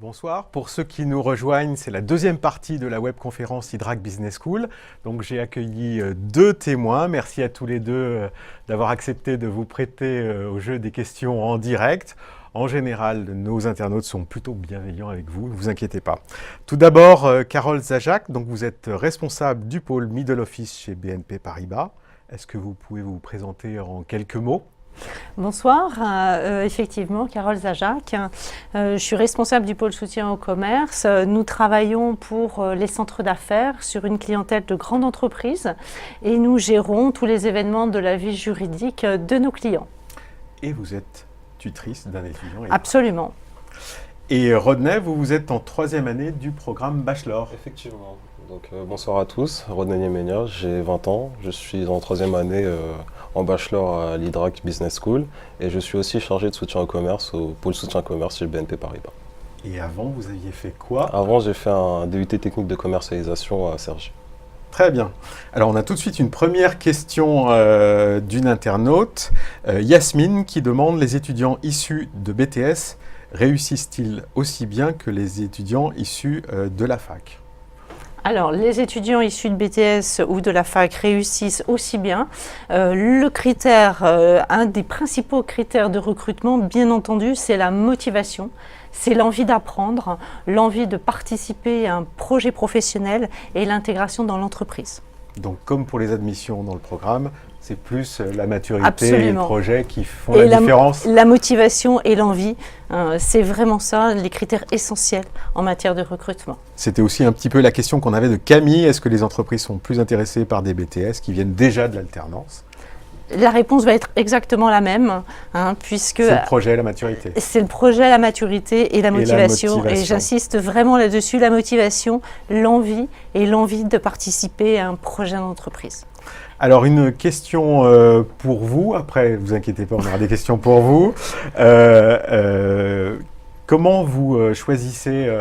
Bonsoir. Pour ceux qui nous rejoignent, c'est la deuxième partie de la webconférence Idrac Business School. Donc j'ai accueilli deux témoins. Merci à tous les deux d'avoir accepté de vous prêter au jeu des questions en direct. En général, nos internautes sont plutôt bienveillants avec vous, ne vous inquiétez pas. Tout d'abord, Carole Zajac, donc vous êtes responsable du pôle Middle Office chez BNP Paribas. Est-ce que vous pouvez vous présenter en quelques mots ? Bonsoir, effectivement, Carole Zajac. Je suis responsable du pôle soutien au commerce. Nous travaillons pour les centres d'affaires sur une clientèle de grandes entreprises et nous gérons tous les événements de la vie juridique de nos clients. Et vous êtes tutrice d'un étudiant. Absolument. Et Rodney, vous êtes en troisième année du programme Bachelor. Effectivement. Donc, bonsoir à tous, Rodney Niemenia, j'ai 20 ans, je suis en troisième année en bachelor à l'Idrac Business School et je suis aussi chargé de soutien au commerce au pôle soutien au commerce chez BNP Paribas. Et avant, vous aviez fait quoi ? Avant, j'ai fait un DUT technique de commercialisation à Cergy. Très bien. Alors, on a tout de suite une première question d'une internaute, Yasmine, qui demande « Les étudiants issus de BTS réussissent-ils aussi bien que les étudiants issus de la fac ?» Alors, les étudiants issus de BTS ou de la fac réussissent aussi bien. Le critère, un des principaux critères de recrutement, bien entendu, c'est la motivation. C'est l'envie d'apprendre, l'envie de participer à un projet professionnel et l'intégration dans l'entreprise. Donc, comme pour les admissions dans le programme, c'est plus la maturité Absolument. et le projet qui font la différence. La motivation et l'envie, c'est vraiment ça, les critères essentiels en matière de recrutement. C'était aussi un petit peu la question qu'on avait de Camille. Est-ce que les entreprises sont plus intéressées par des BTS qui viennent déjà de l'alternance ? La réponse va être exactement la même, puisque c'est le projet, la maturité. C'est le projet, la maturité et la motivation. Et j'insiste vraiment là-dessus, la motivation, l'envie et l'envie de participer à un projet d'entreprise. Alors, une question pour vous. Après, ne vous inquiétez pas, on aura des questions pour vous. Comment vous choisissez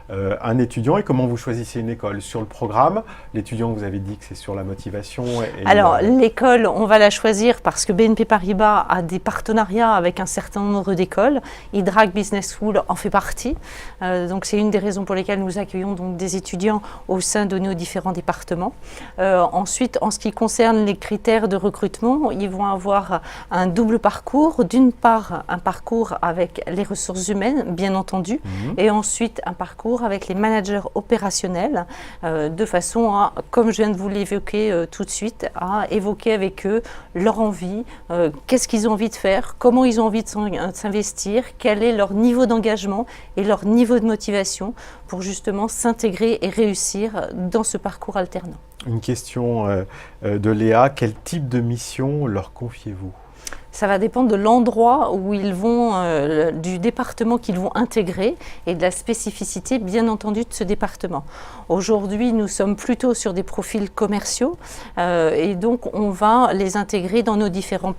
un étudiant et comment vous choisissez une école ? Sur le programme, l'étudiant, vous avez dit que c'est sur la motivation. Alors, l'école, on va la choisir parce que BNP Paribas a des partenariats avec un certain nombre d'écoles. Idrac Business School en fait partie. Donc, c'est une des raisons pour lesquelles nous accueillons donc des étudiants au sein de nos différents départements. Ensuite, en ce qui concerne les critères de recrutement, ils vont avoir un double parcours. D'une part, un parcours avec les ressources humaines, bien entendu, et ensuite un parcours avec les managers opérationnels, de façon à, comme je viens de vous l'évoquer tout de suite, à évoquer avec eux leur envie, qu'est-ce qu'ils ont envie de faire, comment ils ont envie de s'investir, quel est leur niveau d'engagement et leur niveau de motivation pour justement s'intégrer et réussir dans ce parcours alternant. Une question de Léa, quel type de mission leur confiez-vous ? Ça va dépendre de l'endroit où ils vont, du département qu'ils vont intégrer et de la spécificité, bien entendu, de ce département. Aujourd'hui, nous sommes plutôt sur des profils commerciaux et donc on va les intégrer dans nos différents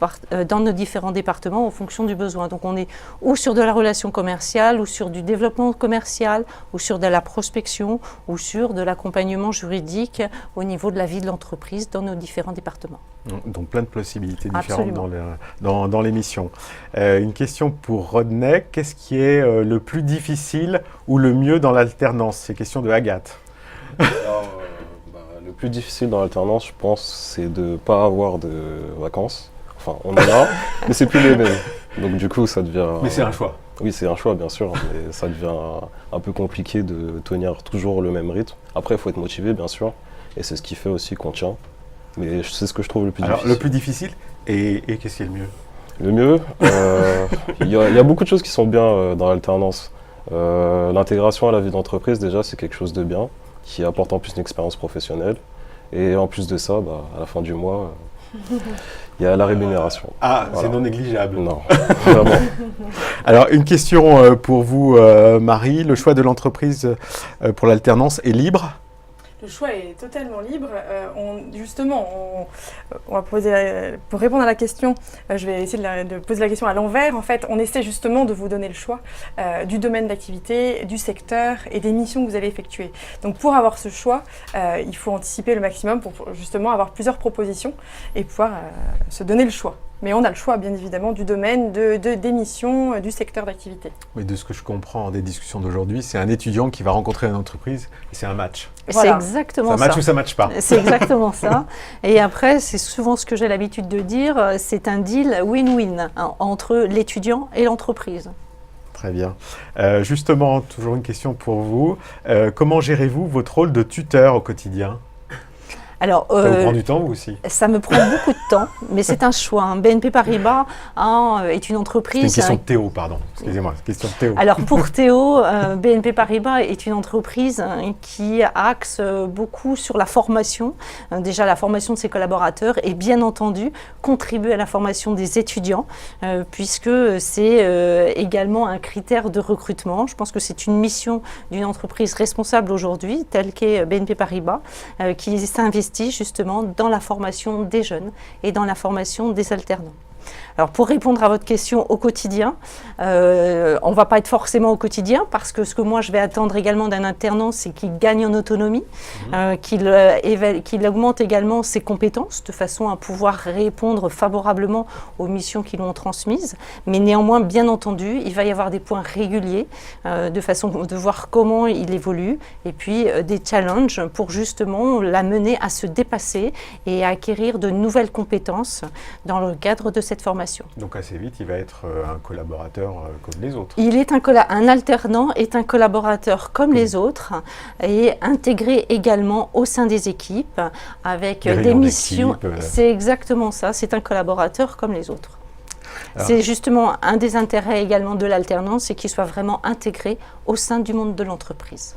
départements en fonction du besoin. Donc on est ou sur de la relation commerciale, ou sur du développement commercial, ou sur de la prospection, ou sur de l'accompagnement juridique au niveau de la vie de l'entreprise dans nos différents départements. Donc plein de possibilités différentes dans l'émission. Une question pour Rodney. Qu'est-ce qui est le plus difficile ou le mieux dans l'alternance ? C'est question de Agathe. Alors, le plus difficile dans l'alternance, je pense, c'est de ne pas avoir de vacances. Enfin, on en a, mais c'est plus les mêmes. Donc du coup, ça devient... Mais c'est un choix. Oui, c'est un choix, bien sûr, mais ça devient un peu compliqué de tenir toujours le même rythme. Après, il faut être motivé, bien sûr, et c'est ce qui fait aussi qu'on tient. Mais c'est ce que je trouve le plus difficile. Alors, le plus difficile, et qu'est-ce qui est le mieux ? Le mieux, il y a beaucoup de choses qui sont bien dans l'alternance. L'intégration à la vie d'entreprise, déjà, c'est quelque chose de bien, qui apporte en plus une expérience professionnelle. Et en plus de ça, à la fin du mois, il y a la rémunération. Ah, voilà. C'est non négligeable. Non, vraiment. Alors, une question pour vous, Marie. Le choix de l'entreprise pour l'alternance est libre ? Le choix est totalement libre. On va poser, pour répondre à la question, je vais essayer de poser la question à l'envers. En fait, on essaie justement de vous donner le choix du domaine d'activité, du secteur et des missions que vous allez effectuer. Donc, pour avoir ce choix, il faut anticiper le maximum pour justement avoir plusieurs propositions et pouvoir se donner le choix. Mais on a le choix, bien évidemment, du domaine, des missions, du secteur d'activité. Mais de ce que je comprends des discussions d'aujourd'hui, c'est un étudiant qui va rencontrer une entreprise et c'est un match. Voilà. C'est exactement ça. Ça match ou ça match pas. C'est exactement ça. Et après, c'est souvent ce que j'ai l'habitude de dire, c'est un deal win-win entre l'étudiant et l'entreprise. Très bien. Justement, toujours une question pour vous. Comment gérez-vous votre rôle de tuteur au quotidien ? Alors, Ça vous prend du temps, vous aussi ? ça me prend beaucoup de temps, mais c'est un choix. BNP Paribas est une entreprise... C'est une question de Théo, pardon. Excusez-moi, question de Théo. Alors pour Théo, BNP Paribas est une entreprise qui axe beaucoup sur la formation, déjà la formation de ses collaborateurs et bien entendu contribuer à la formation des étudiants puisque c'est également un critère de recrutement. Je pense que c'est une mission d'une entreprise responsable aujourd'hui telle qu'est BNP Paribas qui s'investit justement dans la formation des jeunes et dans la formation des alternants. Alors pour répondre à votre question au quotidien, on ne va pas être forcément au quotidien parce que ce que moi je vais attendre également d'un alternant, c'est qu'il gagne en autonomie, qu'il augmente également ses compétences de façon à pouvoir répondre favorablement aux missions qui l'ont transmises. Mais néanmoins, bien entendu, il va y avoir des points réguliers de façon de voir comment il évolue et puis des challenges pour justement l'amener à se dépasser et à acquérir de nouvelles compétences dans le cadre de cette formation. Donc assez vite, il va être un collaborateur comme les autres. Un alternant est un collaborateur comme les autres et intégré également au sein des équipes avec des missions. C'est exactement ça, c'est un collaborateur comme les autres. C'est justement un des intérêts également de l'alternance, c'est qu'il soit vraiment intégré au sein du monde de l'entreprise.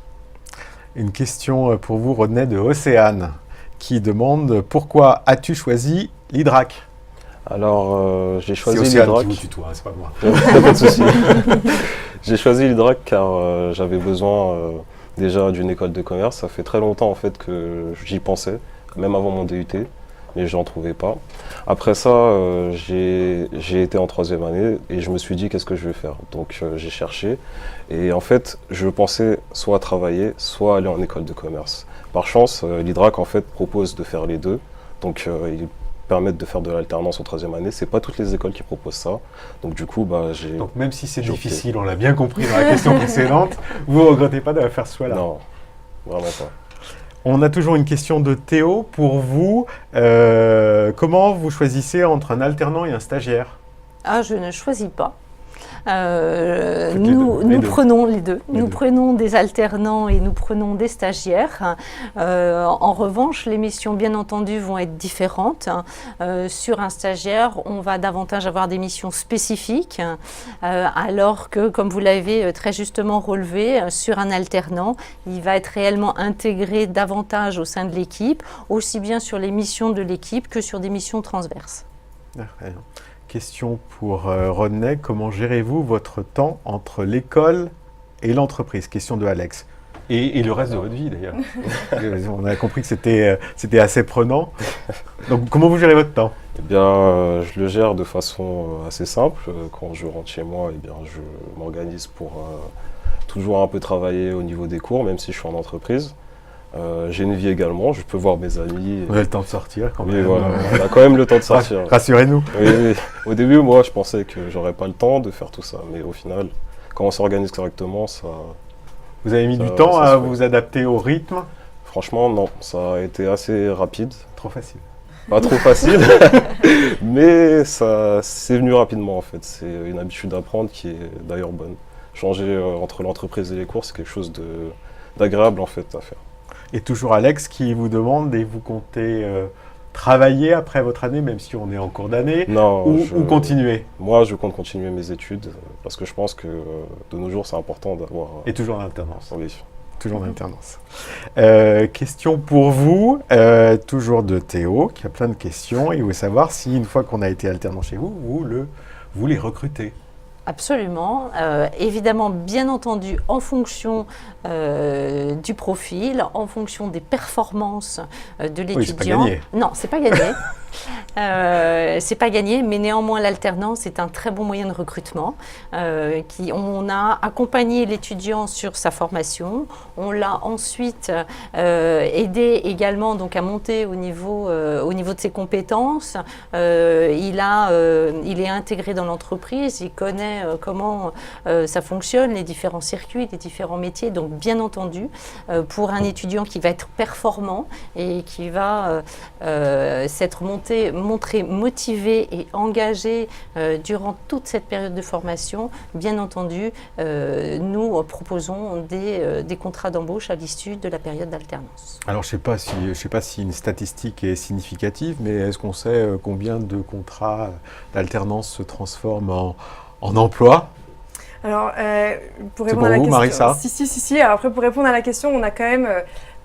Une question pour vous, Rodney, de Océane, qui demande « Pourquoi as-tu choisi l'IDRAC ?» Alors, j'ai choisi C'est Océane l'IDRAC. qui vous tutoie, c'est pas moi. Pas de souci. J'ai choisi l'IDRAC car j'avais besoin déjà d'une école de commerce. Ça fait très longtemps en fait que j'y pensais, même avant mon DUT, mais je n'en trouvais pas. Après ça, j'ai été en 3e année et je me suis dit qu'est-ce que je vais faire. Donc j'ai cherché et en fait, je pensais soit travailler, soit aller en école de commerce. Par chance, l'IDRAC en fait propose de faire les deux. Donc il permettre de faire de l'alternance en 3e année. C'est pas toutes les écoles qui proposent ça. Donc du coup, j'ai... Donc même si c'est difficile, on l'a bien compris dans la question précédente, vous ne regrettez pas de faire ce choix-là? Non, vraiment pas. On a toujours une question de Théo pour vous. Comment vous choisissez entre un alternant et un stagiaire? Ah, je ne choisis pas. Nous prenons les deux. Nous prenons des alternants et nous prenons des stagiaires. En revanche, les missions, bien entendu, vont être différentes. Sur un stagiaire, on va davantage avoir des missions spécifiques, alors que, comme vous l'avez très justement relevé, sur un alternant, il va être réellement intégré davantage au sein de l'équipe, aussi bien sur les missions de l'équipe que sur des missions transverses. Question pour Rodney, comment gérez-vous votre temps entre l'école et l'entreprise? Question de Alex. Et le reste de votre vie d'ailleurs. On a compris que c'était assez prenant. Donc comment vous gérez votre temps? Eh bien, je le gère de façon assez simple. Quand je rentre chez moi, eh bien, je m'organise pour toujours un peu travailler au niveau des cours, même si je suis en entreprise. J'ai une vie également, je peux voir mes amis. Vous avez le temps de sortir quand même. Oui, voilà, on a quand même le temps de sortir. Rassurez-nous. Oui. Au début, moi, je pensais que j'aurais pas le temps de faire tout ça, mais au final, quand on s'organise correctement, ça... Vous avez mis du temps à vous adapter au rythme? Franchement, non, ça a été assez rapide. Trop facile. Pas trop facile, mais ça c'est venu rapidement en fait. C'est une habitude d'apprendre qui est d'ailleurs bonne. Changer entre l'entreprise et les cours, c'est quelque chose d'agréable en fait à faire. Et toujours Alex qui vous demande, et vous comptez travailler après votre année, même si on est en cours d'année, ou continuer? Moi, je compte continuer mes études, parce que je pense que de nos jours, c'est important d'avoir... Et toujours en alternance? Oui. Toujours en alternance. Question pour vous, toujours de Théo, qui a plein de questions. Il veut savoir si, une fois qu'on a été alternant chez vous, vous les recrutez. Absolument. Évidemment, bien entendu, en fonction du profil, en fonction des performances de l'étudiant. Oui, c'est pas gagné. Non, c'est pas gagné. C'est pas gagné, mais néanmoins l'alternance est un très bon moyen de recrutement. On a accompagné l'étudiant sur sa formation, on l'a ensuite aidé également donc à monter au niveau de ses compétences. Il est intégré dans l'entreprise, il connaît comment ça fonctionne, les différents circuits, les différents métiers. Donc bien entendu, pour un étudiant qui va être performant et qui va s'être montré motivé et engagé durant toute cette période de formation, bien entendu, nous proposons des contrats d'embauche à l'issue de la période d'alternance. Alors, je ne sais pas si une statistique est significative, mais est-ce qu'on sait combien de contrats d'alternance se transforment en emploi? Alors, pour C'est répondre pour à la vous, question, Marissa? Si. Alors après, pour répondre à la question, on a quand même,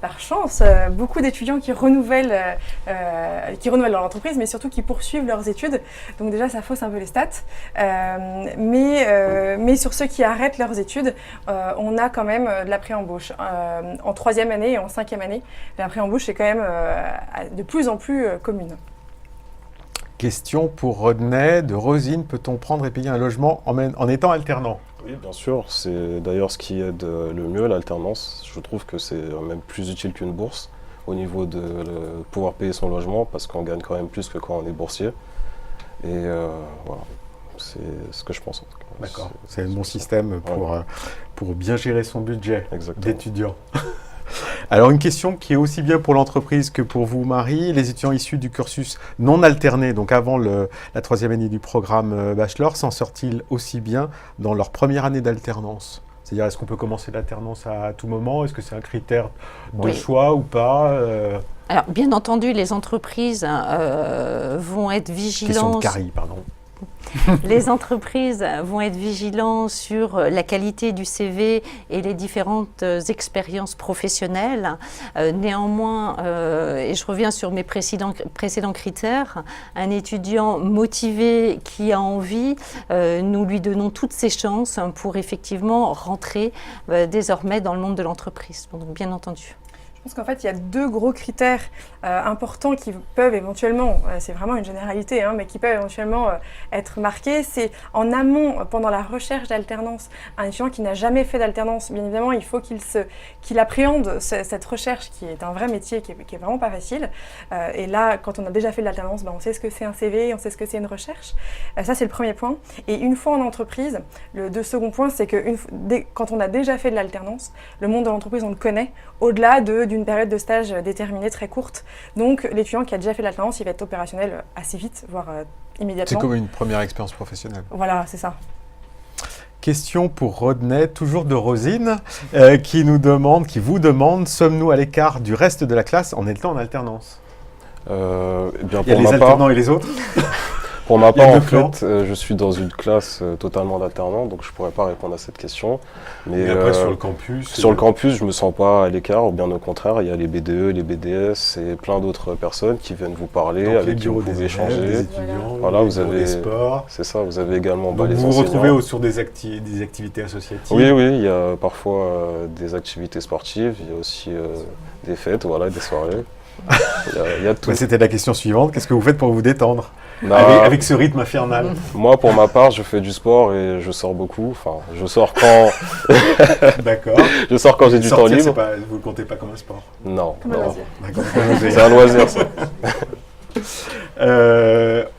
par chance, beaucoup d'étudiants qui renouvellent dans l'entreprise, mais surtout qui poursuivent leurs études. Donc déjà, ça fausse un peu les stats. Mais sur ceux qui arrêtent leurs études, on a quand même de la pré-embauche. En 3e année et en 5e année, la pré-embauche est quand même de plus en plus commune. Question pour Rodney de Rosine. Peut-on prendre et payer un logement en étant alternant? Oui, bien sûr. C'est d'ailleurs ce qui aide le mieux, l'alternance. Je trouve que c'est même plus utile qu'une bourse au niveau de pouvoir payer son logement parce qu'on gagne quand même plus que quand on est boursier. Et voilà, c'est ce que je pense. En tout cas. D'accord. C'est un bon système pour bien gérer son budget d'étudiant. Alors, une question qui est aussi bien pour l'entreprise que pour vous, Marie. Les étudiants issus du cursus non alterné, donc avant la 3e année du programme Bachelor, s'en sortent-ils aussi bien dans leur première année d'alternance? C'est-à-dire, est-ce qu'on peut commencer l'alternance à tout moment? Est-ce que c'est un critère de choix ou pas? Alors, bien entendu, les entreprises vont être vigilantes. Question de Carrie, pardon. Les entreprises vont être vigilantes sur la qualité du CV et les différentes expériences professionnelles. Néanmoins, et je reviens sur mes précédents critères, un étudiant motivé qui a envie, nous lui donnons toutes ses chances pour effectivement rentrer désormais dans le monde de l'entreprise. Donc, bien entendu. Je pense qu'en fait, il y a 2 gros critères importants qui peuvent éventuellement, c'est vraiment une généralité, mais qui peuvent éventuellement être marqués. C'est en amont, pendant la recherche d'alternance, un étudiant qui n'a jamais fait d'alternance, bien évidemment, il faut qu'il appréhende cette recherche qui est un vrai métier, qui est vraiment pas facile. Et là, quand on a déjà fait de l'alternance, on sait ce que c'est un CV, on sait ce que c'est une recherche. Ça, c'est le premier point. Et une fois en entreprise, le second point, c'est que quand on a déjà fait de l'alternance, le monde de l'entreprise, on le connaît, au-delà d'une période de stage déterminée très courte. Donc, l'étudiant qui a déjà fait de l'alternance, il va être opérationnel assez vite, voire immédiatement. C'est comme une première expérience professionnelle. Voilà, c'est ça. Question pour Rodney, toujours de Rosine, qui vous demande, sommes-nous à l'écart du reste de la classe en étant en alternance? Eh bien, Il y a les alternants et les autres? Pour ma part, en fait, je suis dans une classe totalement d'alternants, donc je ne pourrais pas répondre à cette question. Mais après, sur le campus? Sur le campus, je ne me sens pas à l'écart, ou bien au contraire, il y a les BDE, les BDS et plein d'autres personnes qui viennent vous parler, donc, avec qui vous pouvez échanger. Des étudiants, voilà, vous avez des sports. C'est ça, vous avez également donc les vous enseignants. vous retrouvez sur des activités associatives? Oui, il y a parfois des activités sportives, il y a aussi des fêtes, des soirées. Il y a tout. C'était la question suivante, qu'est-ce que vous faites pour vous détendre avec ce rythme infernal? Moi, pour ma part, je fais du sport et je sors beaucoup. Enfin, je sors quand... D'accord. Je sors quand j'ai du temps libre. Vous ne le comptez pas comme un sport? Non. Comme un loisir. C'est un loisir, ça.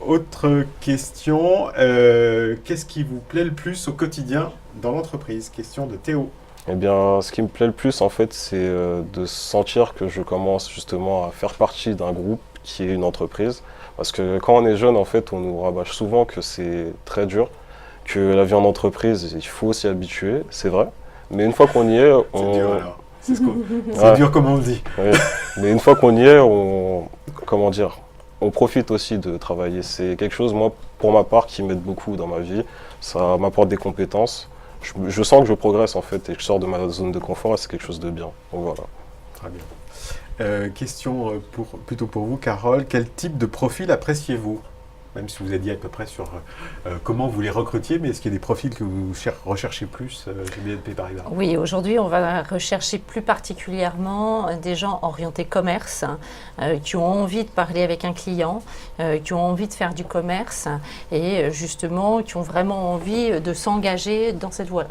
Autre question, qu'est-ce qui vous plaît le plus au quotidien dans l'entreprise? Question de Théo. Eh bien, ce qui me plaît le plus, en fait, c'est de sentir que je commence justement à faire partie d'un groupe qui est une entreprise. Parce que quand on est jeune, en fait, on nous rabâche souvent que c'est très dur, que la vie en entreprise, il faut s'y habituer, c'est vrai. Mais une fois qu'on y est, C'est dur alors. C'est dur comme on le dit. Oui. Mais une fois qu'on y est, on profite aussi de travailler. C'est quelque chose, moi, pour ma part, qui m'aide beaucoup dans ma vie. Ça m'apporte des compétences. Je sens que je progresse en fait et que je sors de ma zone de confort et c'est quelque chose de bien. Donc voilà. Très bien. Question plutôt pour vous, Carole. Quel type de profil appréciez-vous? Même si vous avez dit à peu près sur comment vous les recrutiez, mais est-ce qu'il y a des profils que vous recherchez plus chez BNP Paribas? Oui, aujourd'hui, on va rechercher plus particulièrement des gens orientés commerce, qui ont envie de parler avec un client, qui ont envie de faire du commerce et justement qui ont vraiment envie de s'engager dans cette voie-là.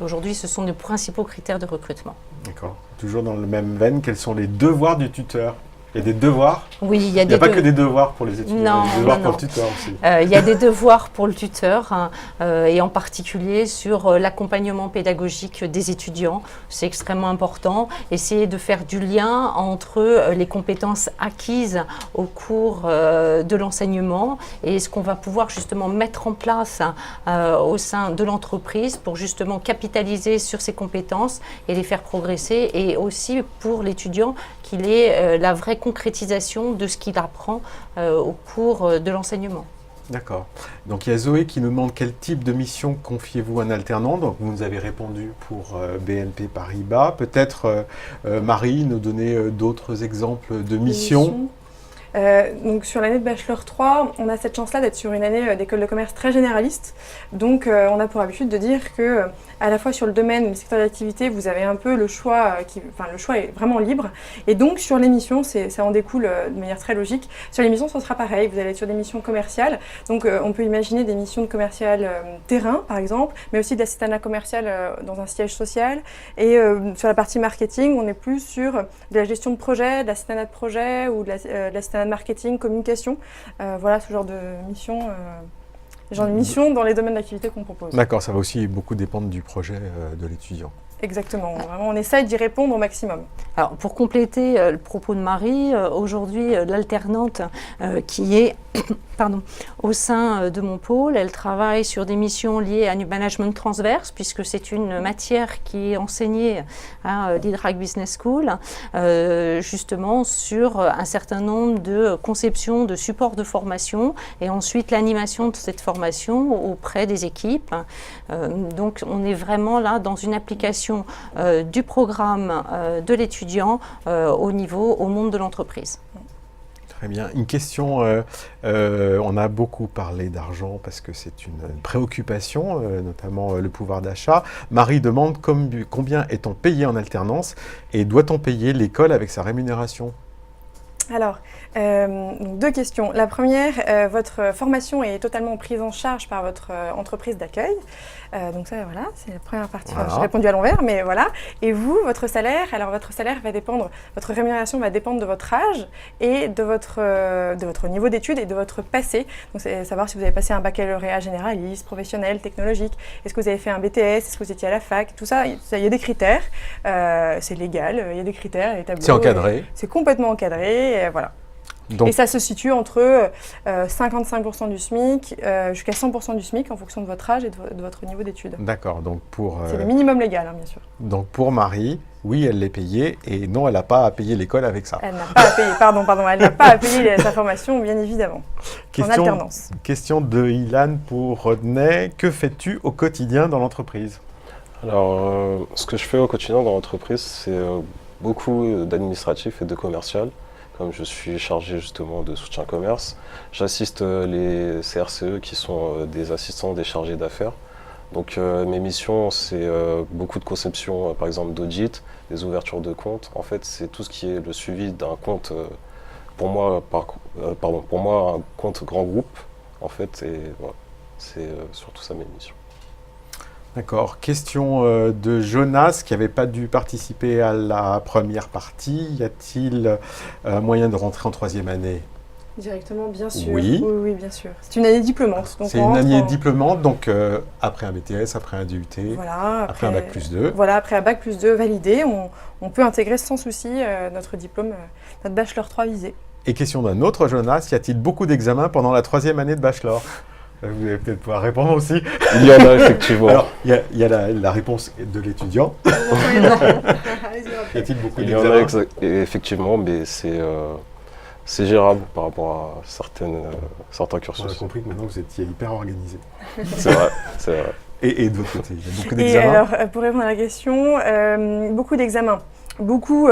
Aujourd'hui, ce sont nos principaux critères de recrutement. D'accord. Toujours dans le même veine, quels sont les devoirs du tuteur? Il y a des devoirs? Oui, il y a Il n'y a pas que des devoirs pour les étudiants, Non, il y a des devoirs non, pour non. le tuteur aussi. Il y a des devoirs pour le tuteur et en particulier sur l'accompagnement pédagogique des étudiants. C'est extrêmement important. Essayer de faire du lien entre les compétences acquises au cours de l'enseignement et ce qu'on va pouvoir justement mettre en place au sein de l'entreprise pour justement capitaliser sur ces compétences et les faire progresser, et aussi pour l'étudiant qu'il ait la vraie concrétisation de ce qu'il apprend au cours de l'enseignement. D'accord. Donc il y a Zoé qui nous demande quel type de mission confiez-vous à un alternant. Donc vous nous avez répondu pour BNP Paribas. Peut-être Marie nous donner d'autres exemples de missions. Donc sur l'année de Bachelor 3, on a cette chance-là d'être sur une année d'école de commerce très généraliste. Donc on a pour habitude de dire que à la fois sur le domaine, le secteur d'activité, vous avez un peu le choix, le choix est vraiment libre. Et donc sur les missions, ça en découle de manière très logique. Sur les missions, ce sera pareil. Vous allez être sur des missions commerciales. Donc on peut imaginer des missions de commercial terrain, par exemple, mais aussi de l'assistanat commercial dans un siège social. Et sur la partie marketing, on est plus sur de la gestion de projet, de l'assistanat de projet ou de l'assistanat de marketing, communication. Voilà ce genre de mission. Dans les domaines d'activité qu'on propose. D'accord, ça va aussi beaucoup dépendre du projet de l'étudiant. Exactement, vraiment, on essaye d'y répondre au maximum. Alors, pour compléter le propos de Marie, aujourd'hui, l'alternante qui est au sein de mon pôle, elle travaille sur des missions liées à du management transverse, puisque c'est une matière qui est enseignée à l'IDRAC Business School, justement sur un certain nombre de conceptions de supports de formation et ensuite l'animation de cette formation auprès des équipes. Donc, on est vraiment là dans une application du programme de l'étudiant au monde de l'entreprise. Très bien. Une question, on a beaucoup parlé d'argent parce que c'est une préoccupation, notamment le pouvoir d'achat. Marie demande combien est-on payé en alternance et doit-on payer l'école avec sa rémunération? Alors, deux questions. La première, votre formation est totalement prise en charge par votre entreprise d'accueil. Donc ça, voilà, c'est la première partie. Voilà. J'ai répondu à l'envers, mais voilà. Et vous, votre salaire va dépendre, votre rémunération va dépendre de votre âge et de votre niveau d'études et de votre passé. Donc c'est savoir si vous avez passé un baccalauréat généraliste, professionnel, technologique. Est-ce que vous avez fait un BTS? Est-ce que vous étiez à la fac? Tout ça, il y a des critères. C'est légal, il y a des critères, les tableaux. C'est encadré. C'est complètement encadré, et voilà. Donc, et ça se situe entre 55% du SMIC jusqu'à 100% du SMIC en fonction de votre âge et de votre niveau d'études. d'accord. Donc C'est le minimum légal, hein, bien sûr. donc pour Marie, oui, elle l'est payée et non, elle n'a pas à payer l'école avec ça. Elle n'a pas à payer, elle n'a pas à payer sa formation, bien évidemment, en alternance. Question de Ilan pour Rodney. Que fais-tu au quotidien dans l'entreprise? Alors, ce que je fais au quotidien dans l'entreprise, c'est beaucoup d'administratif et de commercial. Comme je suis chargé justement de soutien commerce, j'assiste les CRCE qui sont des assistants des chargés d'affaires. Donc mes missions, c'est beaucoup de conception, par exemple d'audit, des ouvertures de comptes. En fait, c'est tout ce qui est le suivi d'un compte, pour moi, un compte grand groupe, en fait, et voilà, c'est surtout ça mes missions. D'accord. Question de Jonas qui n'avait pas dû participer à la première partie. Y a-t-il moyen de rentrer en troisième année? Directement, bien sûr. Oui. Oui, bien sûr. C'est une année diplômante. C'est une année diplômante, donc après un BTS, après un DUT, voilà, après un Bac+2. Voilà, après un Bac+2 validé, on peut intégrer sans souci notre diplôme, notre Bachelor 3 visé. Et question d'un autre Jonas, y a-t-il beaucoup d'examens pendant la troisième année de Bachelor? Vous allez peut-être pouvoir répondre aussi. Il y en a effectivement. Alors, il y a la réponse de l'étudiant. Y a-t-il beaucoup Il y en d'examens? a effectivement, mais c'est gérable par rapport à certains On a cursus. compris que maintenant vous étiez hyper organisé. C'est vrai, c'est vrai. Et de votre côté, il y a beaucoup Et d'examens? alors, pour répondre à la question, beaucoup d'examens. Beaucoup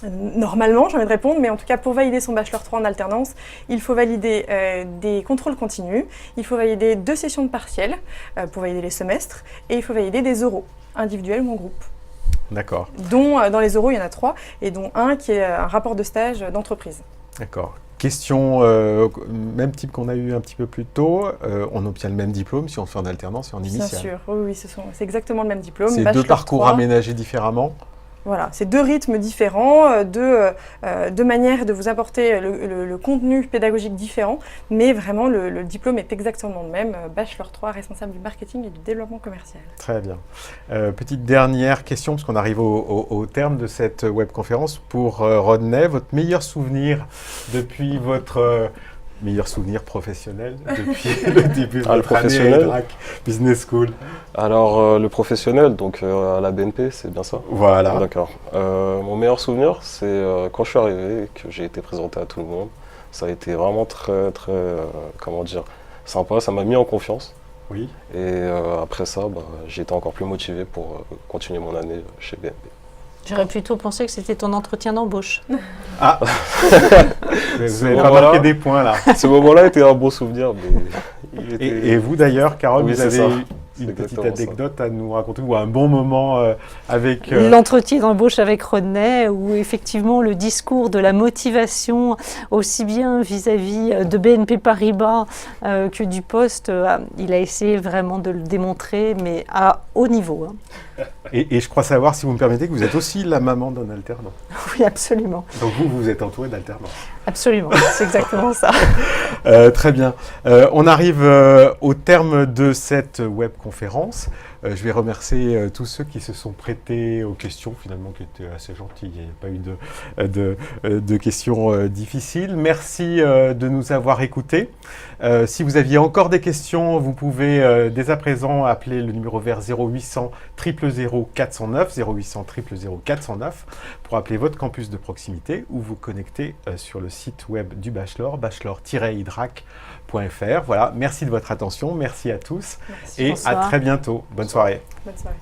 Normalement, j'ai envie de répondre, mais en tout cas, pour valider son Bachelor 3 en alternance, il faut valider des contrôles continus, il faut valider 2 sessions de partiels pour valider les semestres, et il faut valider des oraux, individuels ou en groupe. D'accord. Dont, dans les oraux, il y en a 3, et dont un qui est un rapport de stage d'entreprise. D'accord. Question, même type qu'on a eu un petit peu plus tôt, on obtient le même diplôme si on fait en alternance et en initiale. Bien sûr, oui, c'est exactement le même diplôme. C'est 2 Bachelor parcours 3. aménagés différemment. Voilà, c'est 2 rythmes différents, 2 manières de vous apporter le contenu pédagogique différent, mais vraiment le diplôme est exactement le même, Bachelor 3, responsable du marketing et du développement commercial. Très bien. Petite dernière question, parce qu'on arrive au terme de cette webconférence. Pour Rodney, votre meilleur souvenir depuis votre... meilleur souvenir professionnel depuis le début de votre année à DRAC Business School? Alors, le professionnel, donc à la BNP, c'est bien ça? Voilà. D'accord. Mon meilleur souvenir, c'est quand je suis arrivé et que j'ai été présenté à tout le monde. Ça a été vraiment très, comment dire, sympa. Ça m'a mis en confiance. Oui. Et après ça, j'ai été encore plus motivé pour continuer mon année chez BNP. J'aurais plutôt pensé que c'était ton entretien d'embauche. Ah. Vous avez pas marqué des points là. Ce moment-là était un bon souvenir. Mais il était... Et vous d'ailleurs, Carole, Oui, vous c'est avez ça. une C'est petite exactement anecdote à nous raconter ou un bon moment avec... L'entretien d'embauche avec Rodney, où effectivement le discours de la motivation, aussi bien vis-à-vis de BNP Paribas que du poste, il a essayé vraiment de le démontrer, mais à haut niveau. Hein. Et je crois savoir, si vous me permettez, que vous êtes aussi la maman d'un alternant. Oui, absolument. Donc vous êtes entouré d'alternants. Absolument, c'est exactement ça. Très bien. On arrive au terme de cette webconférence. Je vais remercier tous ceux qui se sont prêtés aux questions, finalement, qui étaient assez gentils. Il n'y a pas eu de questions difficiles. Merci de nous avoir écoutés. Si vous aviez encore des questions, vous pouvez dès à présent appeler le numéro vert 0800 000 409, 0800 000 409, pour appeler votre campus de proximité ou vous connecter sur le site web du Bachelor, bachelor-idrac.fr. Voilà, merci de votre attention, merci à tous. Merci. Et Bonsoir. à très bientôt. Bonne soirée. Bonne soirée.